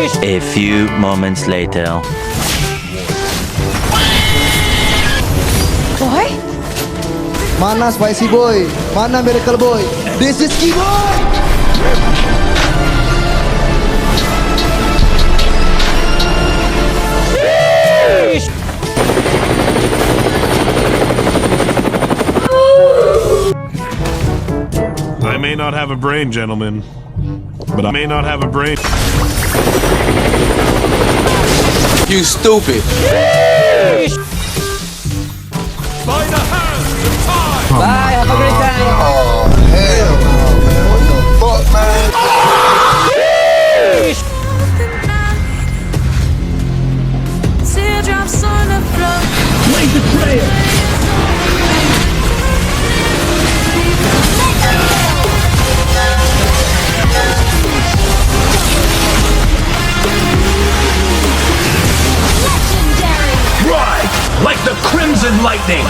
A few moments later. Boy? Mana Spicy Boy? Mana Miracle Boy? This is Key Boy! I may not have a brain, gentlemen, but I may not have a brain. You stupid! By the hands of time! Bye, have a great time! Oh, hell no, man. What the fuck, man? Teardrops on the floor. Play the prayer! Legendary! Like the crimson lightning!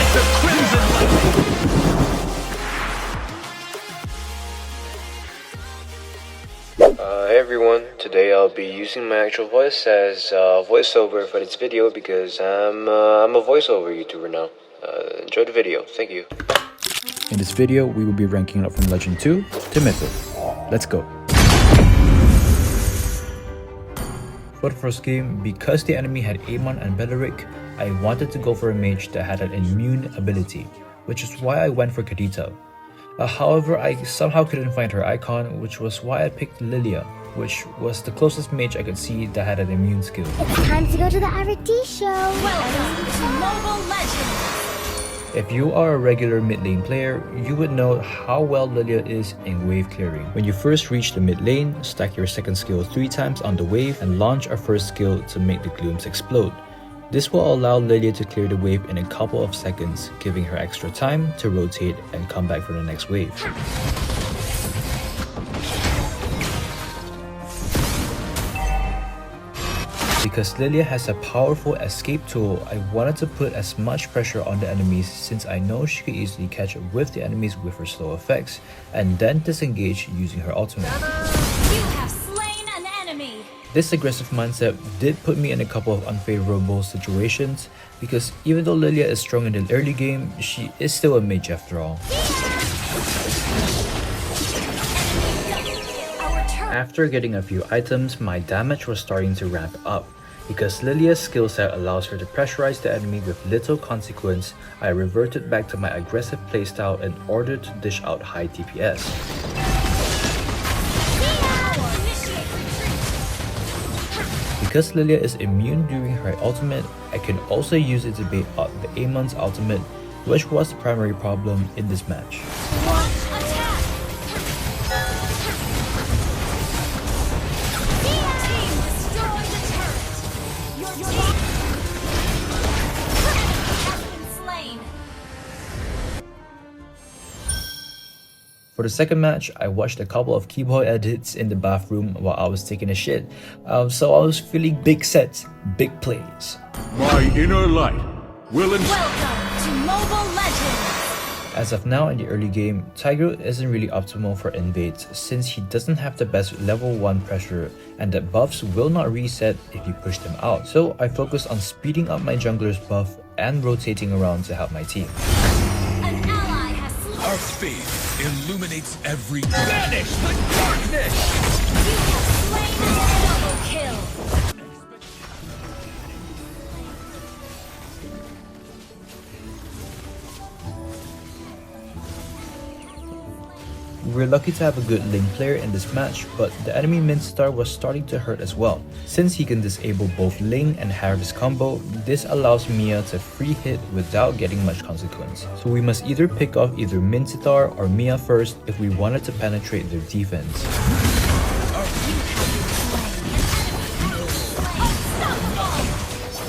Hey everyone, today I'll be using my actual voice as voiceover for this video because I'm a voiceover YouTuber now. Enjoy the video, thank you. In this video, we will be ranking up from Legend 2 to Mythic. Let's go! For the first game, because the enemy had Amon and Beleric, I wanted to go for a mage that had an immune ability, which is why I went for Kadita. However, I somehow couldn't find her icon, which was why I picked Lylia, which was the closest mage I could see that had an immune skill. It's time to go to the R&D show. Welcome to Mobile Legends! If you are a regular mid lane player, you would know how well Lylia is in wave clearing. When you first reach the mid lane, stack your second skill 3 times on the wave and launch our first skill to make the glooms explode. This will allow Lylia to clear the wave in a couple of seconds, giving her extra time to rotate and come back for the next wave. Because Lylia has a powerful escape tool, I wanted to put as much pressure on the enemies since I know she could easily catch up with the enemies with her slow effects and then disengage using her ultimate. You have slain an enemy! This aggressive mindset did put me in a couple of unfavorable situations because even though Lylia is strong in the early game, she is still a mage after all. After getting a few items, my damage was starting to ramp up. Because Lylia's skill set allows her to pressurize the enemy with little consequence, I reverted back to my aggressive playstyle in order to dish out high DPS. Because Lylia is immune during her ultimate, I can also use it to bait out the Amon's ultimate, which was the primary problem in this match. For the second match, I watched a couple of keyboard edits in the bathroom while I was taking a shit, so I was feeling big sets, big plays. My inner light will Welcome to Mobile Legends! As of now in the early game, Tigreal isn't really optimal for invades since he doesn't have the best level 1 pressure and that buffs will not reset if you push them out, so I focused on speeding up my jungler's buff and rotating around to help my team. An ally has Our faith illuminates every vanish the darkness! You have slain a double kill! We were lucky to have a good lane player in this match, but the enemy mid star was starting to hurt as well. Since he can disable both lane and harvest combo, this allows Mia to free hit without getting much consequence. So we must either pick off either Mincetar or Mia first if we wanted to penetrate their defense.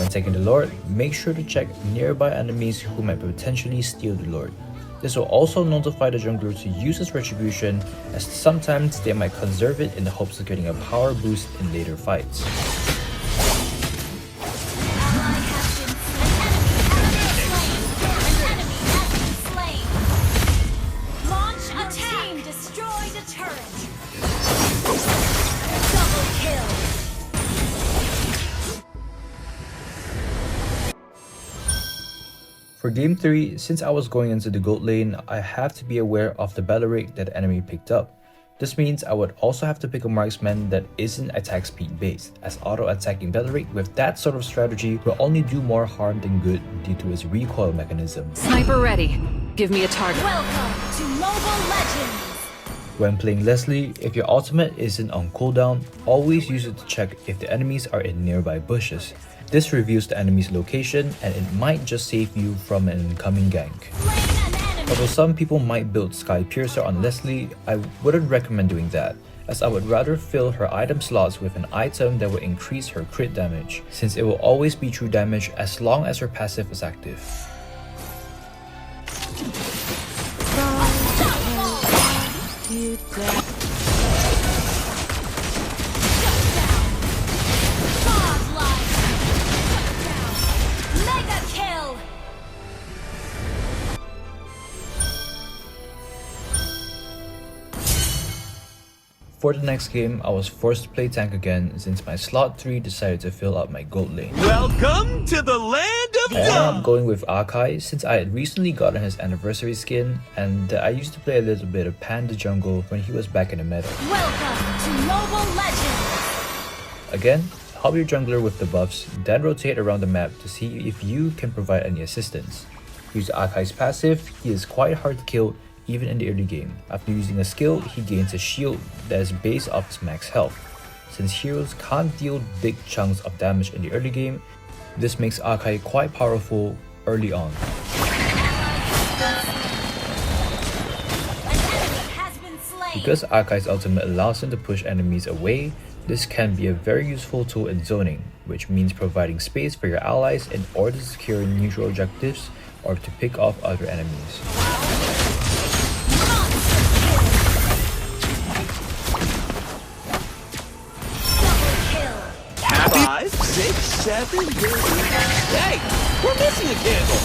When taking the Lord, make sure to check nearby enemies who might potentially steal the Lord. This will also notify the jungler to use his retribution, as sometimes they might conserve it in the hopes of getting a power boost in later fights. Launch attack! Destroy the turret! Double kill! For game 3, since I was going into the gold lane, I have to be aware of the battle rate that the enemy picked up. This means I would also have to pick a marksman that isn't attack speed based, as auto-attacking battle rate with that sort of strategy will only do more harm than good due to its recoil mechanism. Sniper ready. Give me a target. Welcome to Mobile Legends! When playing Lelsey, if your ultimate isn't on cooldown, always use it to check if the enemies are in nearby bushes. This reveals the enemy's location and it might just save you from an incoming gank. Although some people might build Sky Piercer on Lelsey, I wouldn't recommend doing that, as I would rather fill her item slots with an item that will increase her crit damage, since it will always be true damage as long as her passive is active. For the next game, I was forced to play tank again since my slot 3 decided to fill up my gold lane. Welcome to the land of I ended up going with Akai since I had recently gotten his anniversary skin and I used to play a little bit of Panda Jungle when he was back in the meta. Welcome to Mobile Legends! Again, help your jungler with the buffs, then rotate around the map to see if you can provide any assistance. Use Akai's passive, he is quite hard to kill even in the early game. After using a skill, he gains a shield that is based off his max health. Since heroes can't deal big chunks of damage in the early game, this makes Akai quite powerful early on. Because Akai's ultimate allows him to push enemies away, this can be a very useful tool in zoning, which means providing space for your allies in order to secure neutral objectives or to pick off other enemies. Five, 6, 7, 8. Hey, we're missing a candle.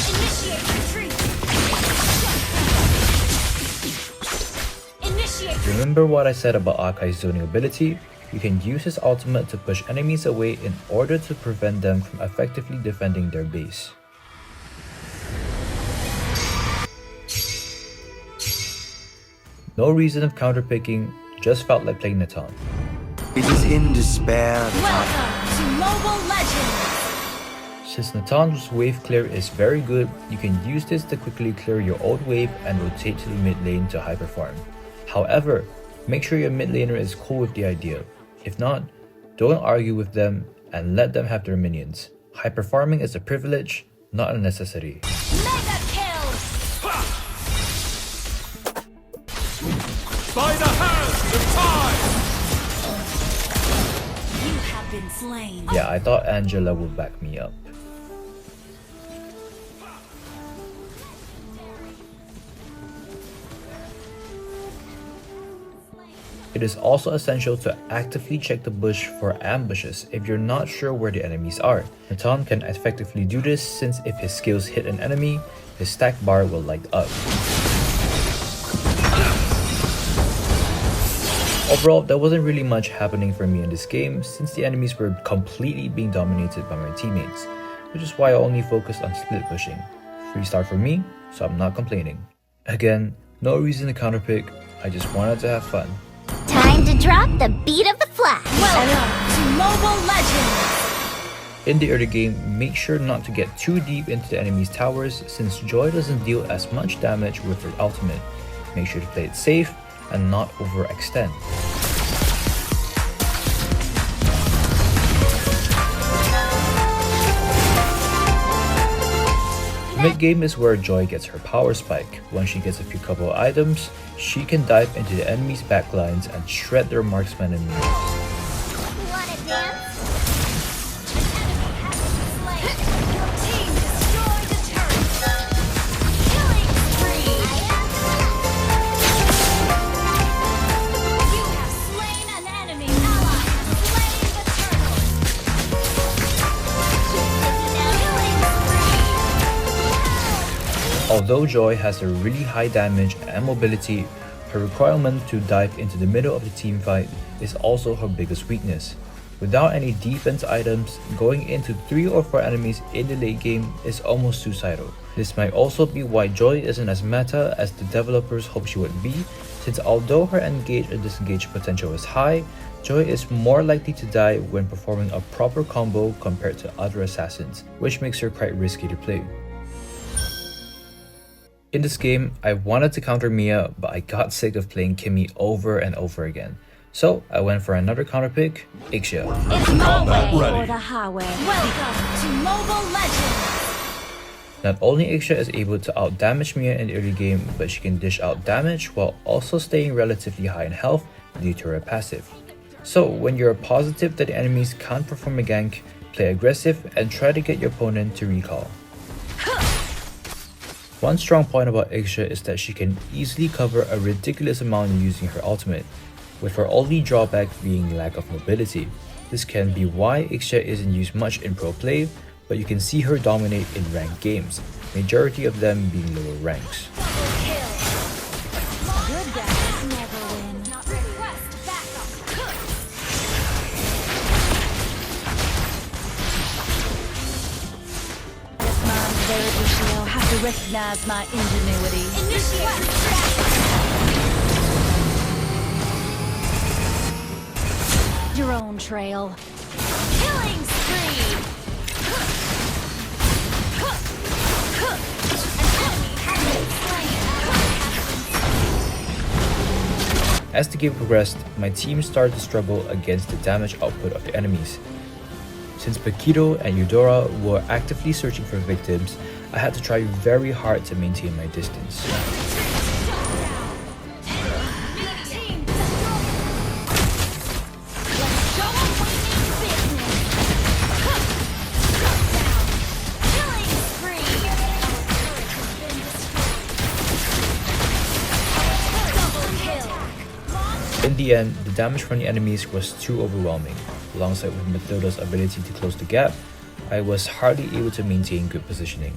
Initiate retreat. Remember what I said about Akai's zoning ability? You can use his ultimate to push enemies away in order to prevent them from effectively defending their base. No reason of counterpicking, just felt like playing Natan. It is in despair. Welcome to Mobile Legends! Since Natan's wave clear is very good, you can use this to quickly clear your old wave and rotate to the mid lane to hyper farm. However, make sure your mid laner is cool with the idea. If not, don't argue with them and let them have their minions. Hyper farming is a privilege, not a necessity. Mega kill! By the hands of time! You have been slain. Yeah, I thought Angela would back me up. It is also essential to actively check the bush for ambushes if you're not sure where the enemies are. Natan can effectively do this since if his skills hit an enemy, his stack bar will light up. Overall, there wasn't really much happening for me in this game since the enemies were completely being dominated by my teammates, which is why I only focused on split pushing. 3-star for me, so I'm not complaining. Again, no reason to counterpick, I just wanted to have fun. Time to drop the beat of the flag. Welcome to Mobile Legends! In the early game, make sure not to get too deep into the enemy's towers since Joy doesn't deal as much damage with her ultimate. Make sure to play it safe and not overextend. Mid-game is where Joy gets her power spike. Once she gets a few couple of items, she can dive into the enemy's backlines and shred their marksmen and minions. Wanna dance? Your team destroyed the turret! Killing spree! You have slain an enemy ally! Slain the turtle! Killing spree! Although Joy has a really high damage and mobility, her requirement to dive into the middle of the team fight is also her biggest weakness. Without any defense items, going into 3 or 4 enemies in the late game is almost suicidal. This might also be why Joy isn't as meta as the developers hoped she would be, since although her engage and disengage potential is high, Joy is more likely to die when performing a proper combo compared to other assassins, which makes her quite risky to play. In this game, I wanted to counter Mia, but I got sick of playing Kimmy over and over again. So I went for another counter pick, Ixia. It's my way or the highway. Welcome to Mobile Legends! Not only Ixia is able to out-damage Mia in the early game, but she can dish out damage while also staying relatively high in health due to her passive. So when you're positive that the enemies can't perform a gank, play aggressive and try to get your opponent to recall. One strong point about Ixia is that she can easily cover a ridiculous amount using her ultimate, with her only drawback being lack of mobility. This can be why Ixia isn't used much in pro play, but you can see her dominate in ranked games, majority of them being lower ranks. Good guys never win. Request backup. This man's very Ixia have to recognize my ingenuity. Initiate your own trail. Killing spree. As the game progressed, my team started to struggle against the damage output of the enemies. Since Paquito and Eudora were actively searching for victims, I had to try very hard to maintain my distance. In the end, the damage from the enemies was too overwhelming. Alongside with Matilda's ability to close the gap, I was hardly able to maintain good positioning.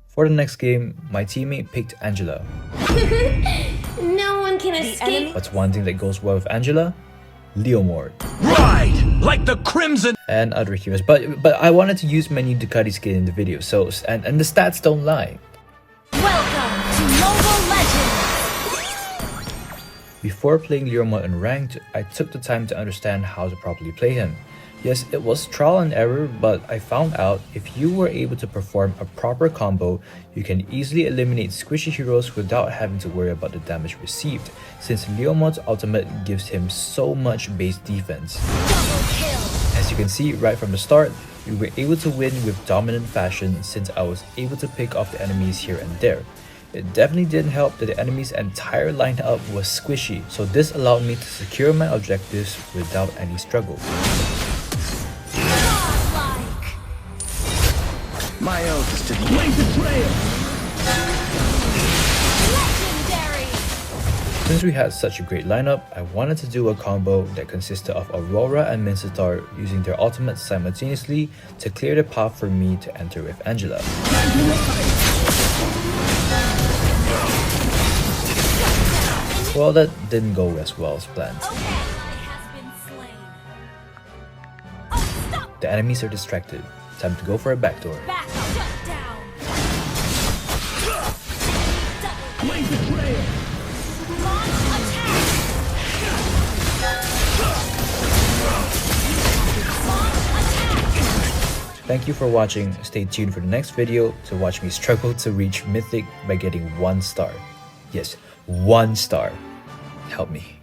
For the next game, my teammate picked Angela. No one can escape. What's one thing that goes well with Angela? Leomord. Right! Like the Crimson! And other heroes, but I wanted to use my new Ducati skin in the video, so and the stats don't lie. Welcome to Mobile Legends! Before playing Leomord in ranked, I took the time to understand how to properly play him. Yes, it was trial and error, but I found out if you were able to perform a proper combo, you can easily eliminate squishy heroes without having to worry about the damage received, since Leomord's ultimate gives him so much base defense. As you can see right from the start, we were able to win with dominant fashion since I was able to pick off the enemies here and there. It definitely didn't help that the enemy's entire lineup was squishy, so this allowed me to secure my objectives without any struggle. My oath is to blaze the trail. Legendary! Since we had such a great lineup, I wanted to do a combo that consisted of Aurora and Mincetar using their ultimates simultaneously to clear the path for me to enter with Angela. Well, that didn't go as well as planned. The enemies are distracted. Time to go for a backdoor. Back, shut down. Blaze the trail. Launch attack. Launch attack. Thank you for watching. Stay tuned for the next video to watch me struggle to reach Mythic by getting 1 star. Yes, 1 star. Help me.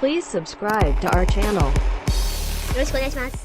Please subscribe to our channel. よろしくお願いします。